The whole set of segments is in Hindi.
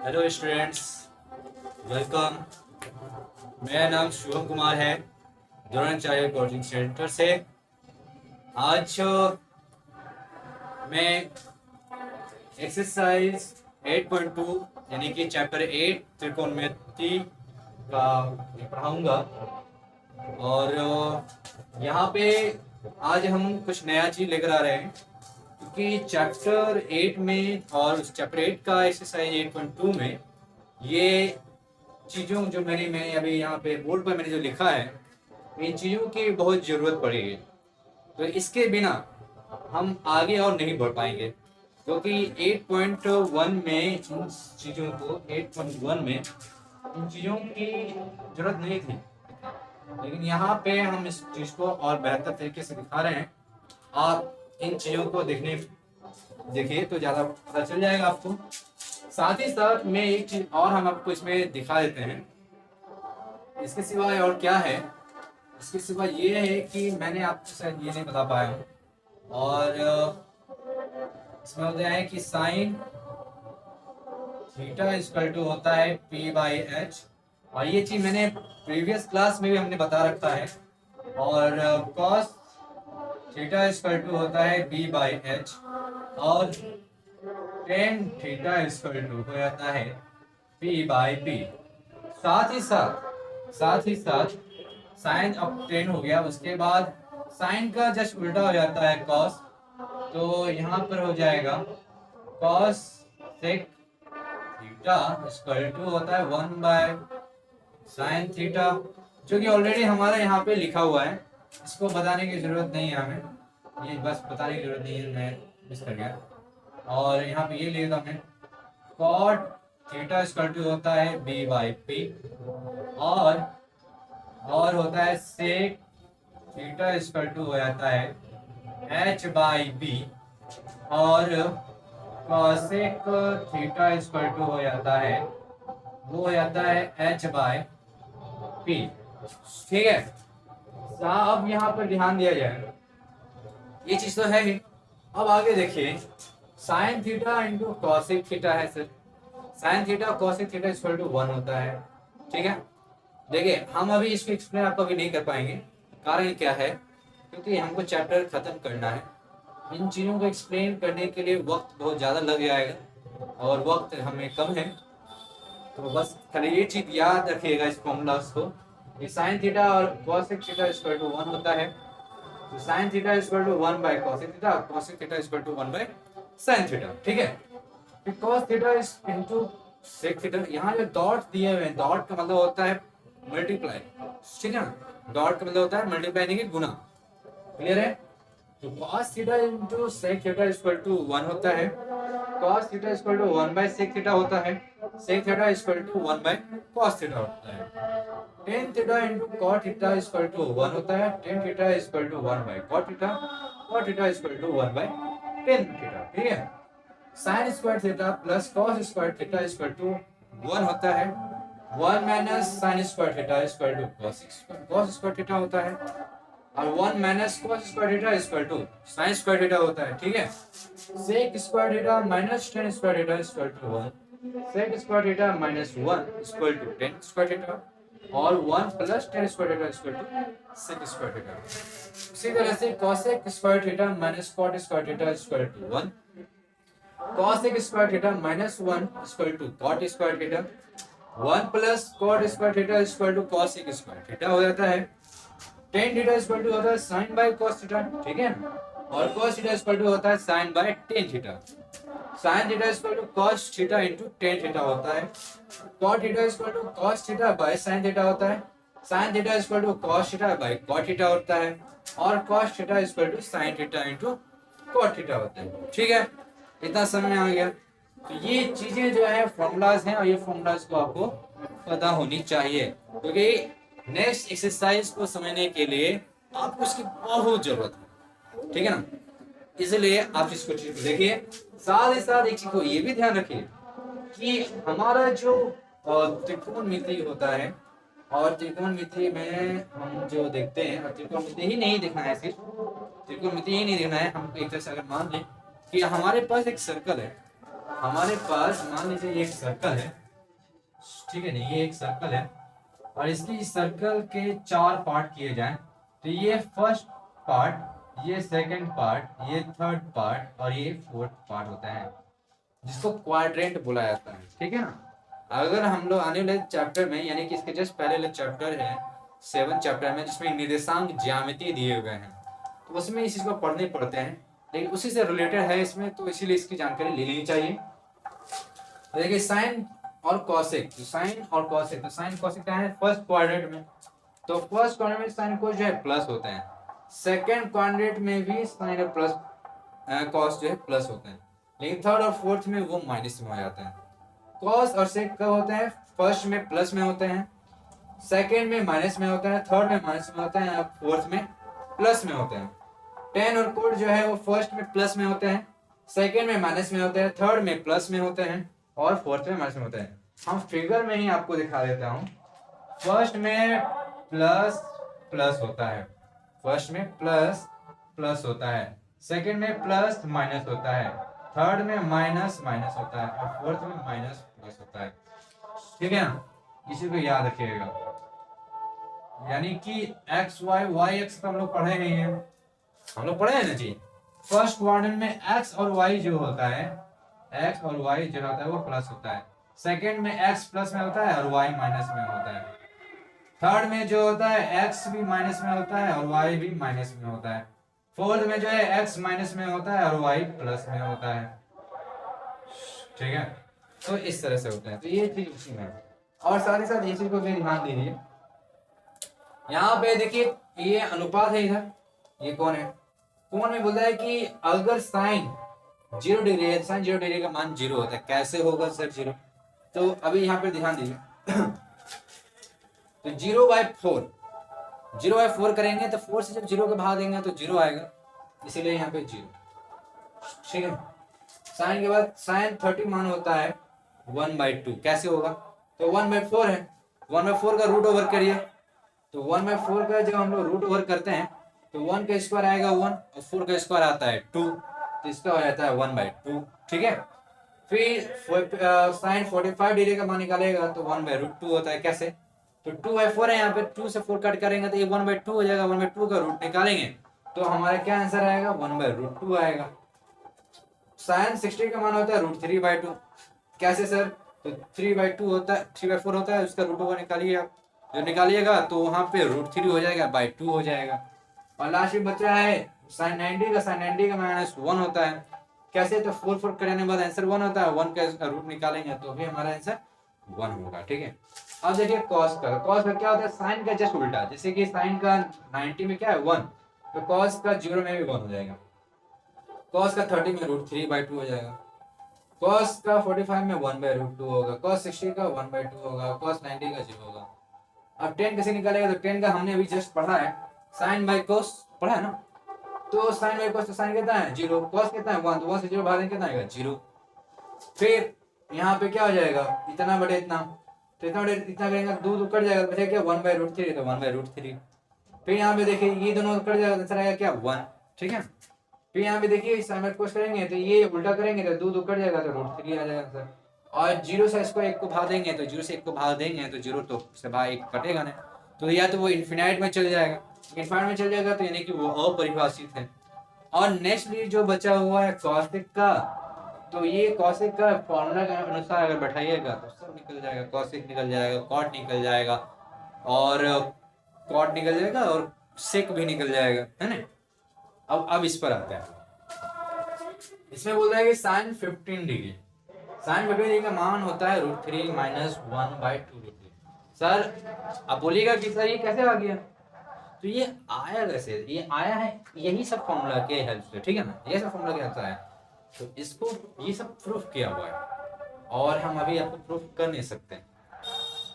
Hello students, welcome. मेरा नाम शुभम कुमार है, द्रोणाचार्य कोचिंग सेंटर से। आज मैं एक्सरसाइज 8.2 यानी कि चैप्टर 8 त्रिकोणमिति का पढ़ाऊंगा। और यहाँ पे आज हम कुछ नया चीज़ लेकर आ रहे हैं, क्योंकि चैप्टर 8 में और उस चैप्टर 8 का एक्सरसाइज 8.2 में ये चीज़ों जो मैंने अभी यहाँ पे बोर्ड पर मैंने जो लिखा है, इन चीज़ों की बहुत ज़रूरत पड़ेगी। तो इसके बिना हम आगे और नहीं बढ़ पाएंगे, क्योंकि 8.1 में इन चीज़ों को 8.1 में इन चीज़ों की ज़रूरत नहीं थी, लेकिन यहाँ पे हम इस चीज़ को और बेहतर तरीके से दिखा रहे हैं। आप इन चीज़ों को देखिए तो ज़्यादा पता चल जाएगा आपको। साथ ही साथ में एक चीज़ और हम आपको इसमें दिखा देते हैं। इसके सिवाय और क्या है, इसके सिवा ये है कि मैंने आपको शायद ये नहीं बता पाया हूँ। और इसमें होता है कि साइन थीटा इक्वल टू होता है P/H, और ये चीज़ मैंने प्रीवियस क्लास में भी हमने बता रखा है। और कॉस थीटा इक्वल टू होता है B/H, और टेन थीटा इक्वल टू हो जाता है P/P। साथ ही साथ साइन अब टेन हो गया, उसके बाद साइन का जस्ट उल्टा हो जाता है कॉस, तो यहाँ पर हो जाएगा cos sec theta equal to होता है 1/साइन थीटा, जो कि ऑलरेडी हमारा यहाँ पे लिखा हुआ है। इसको बताने की जरूरत नहीं है हमें, ये बस बताने की जरूरत नहीं है, मैं मिस कर गया। और यहाँ पे ये लिखा हमने कॉट थीटा इक्वल टू होता है B/P, और होता है सेक थीटा इक्वल टू हो जाता है H/B, और कॉसेक थीटा इक्वल टू हो जाता है, वो हो जाता है H/P। ठीक है, अब यहाँ पर ध्यान दिया जाए, ये चीज तो है ही। अब आगे देखिए, sine theta into cosec theta है sir. Sine theta cosec theta equal to 1 होता है। ठीक है, देखिए हम अभी इसको एक्सप्लेन आपको अभी नहीं कर पाएंगे। कारण क्या है, क्योंकि हमको चैप्टर खत्म करना है। इन चीज़ों को एक्सप्लेन करने के लिए वक्त बहुत ज़्यादा लग जाएगा, और वक्त हमें कम है। तो बस खाली ये चीज़ याद रखिएगा इस फॉर्मूलास को, कि साइन थीटा और कॉसिक थीटा इक्वल टू 1 होता है। तो साइन थीटा इक्वल टू 1/कॉसिक theta, cosec theta equal to 1/साइन थीटा। ठीक है, फिर cos theta is into sec theta. यहाँ जो डॉट दिए हुए हैं, डॉट का मतलब होता है मल्टीप्लाई। ठीक है ना, डॉट का मतलब होता है मल्टीप्लाई नहीं कि गुना। क्लियर है? तो cos theta into sec theta equal to 1 होता है। कॉस थीटा इक्वल टू 1/सेक थीटा होता है। सेक थीटा इक्वल टू 1/कॉस थीटा होता है। Tan theta into cot theta equal to 1 होता है। टेन थीटा इक्वल टू 1/कॉट theta, cot theta equal to 1/टेन थीटा। ठीक है, sine square theta plus cos square theta equal to 1 होता है। 1 minus sine square theta equal to cos square theta होता है, और 1 minus cos square theta equal to sine square theta होता है। ठीक है, sec square theta minus tan square theta equal to 1। Sec square theta minus 1 equal to tan square theta, और 1 plus tan square theta equal to sec square theta. इसी तरह से cosec square theta minus cot square theta equal to 1। Cosec square theta minus 1 equal to cot square theta. 1 plus cot square theta equal to cosec square theta हो जाता है। टेन थीटा इक्वल टू होता है साइन बाय कॉस थीटा। ठीक है, और कॉस थीटा इक्वल टू होता है sine by tan theta. Sine theta equal to cos theta into tan theta होता है। Cot theta equal to cos theta by sine theta होता है। Sine theta equal to cos theta by cot theta होता है, और cos theta equal to sine theta into cot theta होता है। ठीक है, इतना समझ में आ गया। तो ये चीजें जो है फॉर्मूलाज हैं, और ये फॉर्मूलाज को आपको पता होनी चाहिए, क्योंकि नेक्स्ट एक्सरसाइज को समझने के लिए आपको इसकी बहुत जरूरत है। ठीक है ना, इसलिए आप इसको देखिए। साथ ही साथ एक चीज को ये भी ध्यान रखिए कि हमारा जो त्रिकोणमिति होता है, और त्रिकोणमिति में हम जो देखते हैं, और त्रिकोणमिति ही नहीं देखना है, सिर्फ त्रिकोणमिति ही नहीं देखना है हमको। एक तरह से अगर मान लें कि हमारे पास एक सर्कल है, हमारे पास मान लीजिए एक सर्कल है, ठीक है ना, ये एक सर्कल है और इसकी सर्कल के 4 पार्ट किए जाएं, तो ये फर्स्ट पार्ट, ये सेकंड पार्ट, ये थर्ड पार्ट और ये फोर्थ पार्ट होता है, जिसको क्वाड्रेंट बोला जाता है, ठीक है ना। अगर हम लोग आने वाले चैप्टर में, यानी कि इसके जस्ट पहले वाले चैप्टर है 7 चैप्टर में, जिसमें निर्देशांक ज्यामिति दिए हुए हैं, तो उसमें इस चीज को पढ़ने पड़ते हैं, लेकिन उसी से रिलेटेड है इसमें, तो इसीलिए इसकी जानकारी ले लेनी चाहिए। देखिए साइन और कॉसेक, तो साइन और कॉसेक, तो साइन कॉसेक क्या है फर्स्ट क्वाड्रेंट में, तो फर्स्ट क्वाड्रेंट में साइन कोस जो है प्लस होते हैं, सेकंड क्वाड्रेंट में भी साइन और प्लस कॉस जो है प्लस होते हैं, लेकिन थर्ड और फोर्थ में वो माइनस में हो जाते हैं। कॉस और सेक कब होते हैं, फर्स्ट में प्लस में होते हैं, सेकंड में माइनस में होता है, थर्ड में माइनस में होता है, फोर्थ में प्लस में होते हैं। टेन और कोड जो है वो फर्स्ट में प्लस में होते हैं, सेकंड में माइनस में होते हैं, थर्ड में प्लस में होते हैं और फोर्थ में माइनस में होते हैं। हम फिगर में ही आपको दिखा देता हूँ। फर्स्ट में प्लस प्लस होता है, फर्स्ट में प्लस प्लस होता है, सेकंड में प्लस माइनस होता है, थर्ड में माइनस माइनस होता है और फोर्थ में माइनस प्लस होता है, ठीक है ना। इसी को याद रखिएगा, यानी कि एक्स वाई वाई एक्स तो हम लोग पढ़े नहीं है, हम लोग पढ़े हैं ना जी। फर्स्ट क्वाड्रेंट में एक्स और वाई जो होता है, एक्स और वाई जो होता है वो प्लस होता है, सेकंड में एक्स प्लस में होता है और वाई माइनस में होता है, थर्ड में जो होता है एक्स भी माइनस में होता है और वाई भी माइनस में होता है, फोर्थ में जो है एक्स माइनस में होता है और वाई प्लस में होता है, ठीक है। तो इस तरह से होता है, तो ये चीज उसी में। और साथ ही साथ ये चीज को भी ध्यान दीजिए, यहाँ पे देखिए ये अनुपात है इधर, ये कौन है, कौन में बोलता है कि अगर साइन 0 डिग्री है, साइन 0 डिग्री का मान 0 होता है, कैसे होगा सर 0, तो अभी यहाँ पे ध्यान दीजिए तो 0/4, 0/4 करेंगे तो 4 से जब 0 का भाग देंगे तो 0 आएगा, इसीलिए यहाँ पे 0, ठीक है। साइन के बाद साइन 30 मान होता है 1/2, कैसे होगा, तो 1/4 है, 1/4 का रूट ओवर करिए, तो 1/4 का जब हम लोग रूट ओवर करते हैं तो 1 का स्क्वायर आएगा 1 और 4 का स्क्वायर आता है 2, तो इसका हो जाता है 1/2, ठीक है। फिर साइन 45 डिग्री का मान निकालेगा तो 1/√2 होता है, कैसे, तो 2/4 है, यहाँ पे 2 से 4 कट करेंगे तो ये 1/2 हो जाएगा, 1/2 का रूट निकालेंगे तो हमारा क्या आंसर आएगा 1/√2 आएगा। साइन 60 का मान होता है √3/2, कैसे सर, तो 3/2 होता है, 3/4 होता है, उसका रूट ओवर निकालिए आप, जो निकालिएगा तो वहां पे √3 हो जाएगा, /2 हो जाएगा। और लास्ट में बचा है साइन 90 का, साइन 90 का -1 होता है, कैसे, तो 4 करने के बाद आंसर 1 होता है, 1 का रूट निकालेंगे तो भी हमारा आंसर 1 होगा, ठीक है। अब देखिए कॉस का, कॉस का क्या होता है, साइन का जस्ट उल्टा, जैसे कि साइन का 90 में क्या है 1, तो कॉस का 0 में भी 1 हो जाएगा, कॉस का 30 में √3/2 हो जाएगा, कॉस का 45 में 1/√2 होगा, कॉस 60 का 1/2 होगा, कॉस 90 का 0 होगा। अब 10 कैसे निकालेगा, तो 10 का हमने अभी जस्ट पढ़ा है, साइन बाय कोस पढ़ा है ना, तो साइन बाय कोस, तो साइन कितना है 0, कॉस कितना है 1, तो 1 से 0 भाग देंगे कितना आएगा 0। फिर यहाँ पे क्या हो जाएगा, इतना बटे इतना, तो इतना बटे इतना करेंगे 2 कट जाएगा, बचेगा क्या 1/√3, तो 1/√3। फिर यहाँ पे देखिए ये दोनों कट जाएगा, आंसर आएगा क्या 1, ठीक है। फिर यहाँ पे देखिए साइन बाय कोस करेंगे तो ये उल्टा करेंगे तो 2 कट जाएगा तो √3 आ जाएगा आंसर। और 0 से इसको 1 को भाग देंगे तो 0 से 1 को भाग देंगे तो 0 तो से भाग 1 कटेगा ना, तो या तो वो इन्फिनाइट में चल जाएगा, इन्फिनाइट में चल जाएगा तो यानी कि वो अपरिभाषित है। और नेक्स्ट जो बचा हुआ है कॉसेक का, तो ये कॉसेक का फॉर्मूला के अनुसार अगर बैठाइएगा तो सब निकल जाएगा, कॉसेक निकल जाएगा, कॉट निकल जाएगा और कॉट निकल जाएगा और सेक भी निकल जाएगा, है ना। अब इस पर आता है, इसमें बोल रहा है कि साइन 15 डिग्री, साइन 15 डिग्री का मान होता है √3 - 1/2√3। सर अब बोलिएगा कि सर ये कैसे आ गया, तो ये आया कैसे, ये आया है यही सब फॉर्मूला के हेल्प से, ठीक है ना, ये सब फॉर्मूला के हेल्प से आया, तो इसको ये सब प्रूफ किया हुआ है और हम अभी आपको प्रूफ कर नहीं सकते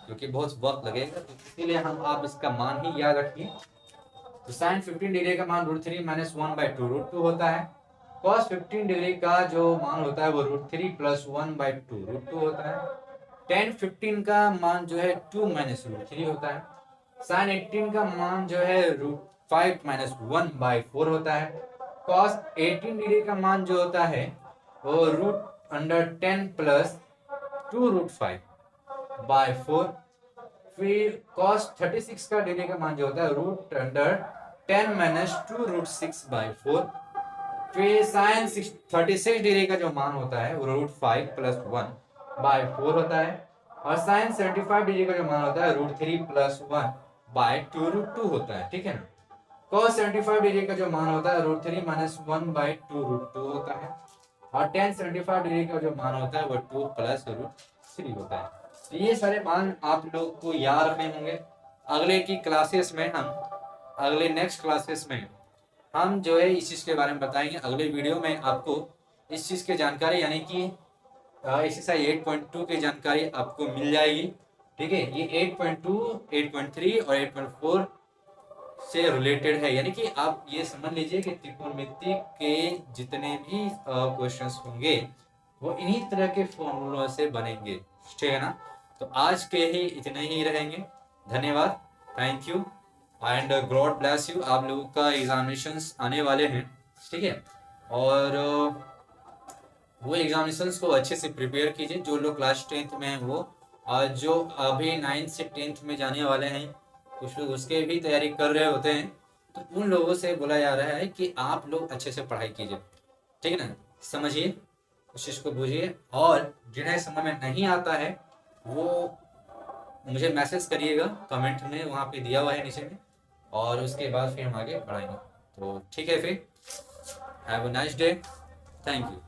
क्योंकि बहुत वक्त लगेगा, तो इसीलिए हम आप इसका मान ही याद रखिए। तो साइन 15 डिग्री का मान √3 - 1/2√2 होता है, cos 15 डिग्री का जो मान होता है वो √3 + 1/2√2 होता है, tan 15 का मान जो है 2 - √3 होता है, sin 18 का मान जो है √5 - 1/4 होता है, cos 18 डिग्री का मान जो होता है वो √10 + 2√5/4। फिर cos 36 का डिग्री का मान जो होता है √10 - 2√6/4। फिर sin 36 डिग्री का जो मान होता है वो √5 + 1/4 होता है। और sin 75 डिग्री का जो मान होता है √3 + 1/2√2 होता है, ठीक है ना। cos 75 डिग्री का जो मान होता है √3 - 1/2√2 होता है। और tan 75 डिग्री का जो मान होता है वो 2 + √3 होता है। तो ये सारे मान आप लोग को याद रखने होंगे। अगले की क्लासेस में अगले नेक्स्ट क्लासेस में हम जो है इस चीज़ के बारे में बताएंगे। अगले वीडियो में आपको इस चीज़ की जानकारी यानी कि एक्सरसाइज 8.2 की जानकारी आपको मिल जाएगी, ठीक है। ये 8.2, 8.3 और 8.4 से रिलेटेड है, यानी कि आप ये समझ लीजिए कि त्रिकोणमिति के जितने भी क्वेश्चंस होंगे वो इन्हीं तरह के फॉर्मूलों से बनेंगे, ठीक है ना। तो आज के ही इतने ही रहेंगे। धन्यवाद, thank you and God bless you. आप लोगों का एग्जामिनेशंस आने वाले हैं, ठीक है। और वो एग्जामिनेशंस को अच्छे से प्रिपेयर कीजिए। जो लोग क्लास 10th में हैं वो, और जो अभी 9th से 10th में जाने वाले हैं, कुछ लोग उसके भी तैयारी कर रहे होते हैं, तो उन लोगों से बोला जा रहा है कि आप लोग अच्छे से पढ़ाई कीजिए, ठीक है ना। समझिए, उस चीज़ को बूझिए, और जिन्हें समझ में नहीं आता है वो मुझे मैसेज करिएगा कमेंट में, वहाँ पे दिया हुआ है नीचे में, और उसके बाद फिर हम आगे बढ़ाएंगे। तो ठीक है, फिर have a nice day, thank you.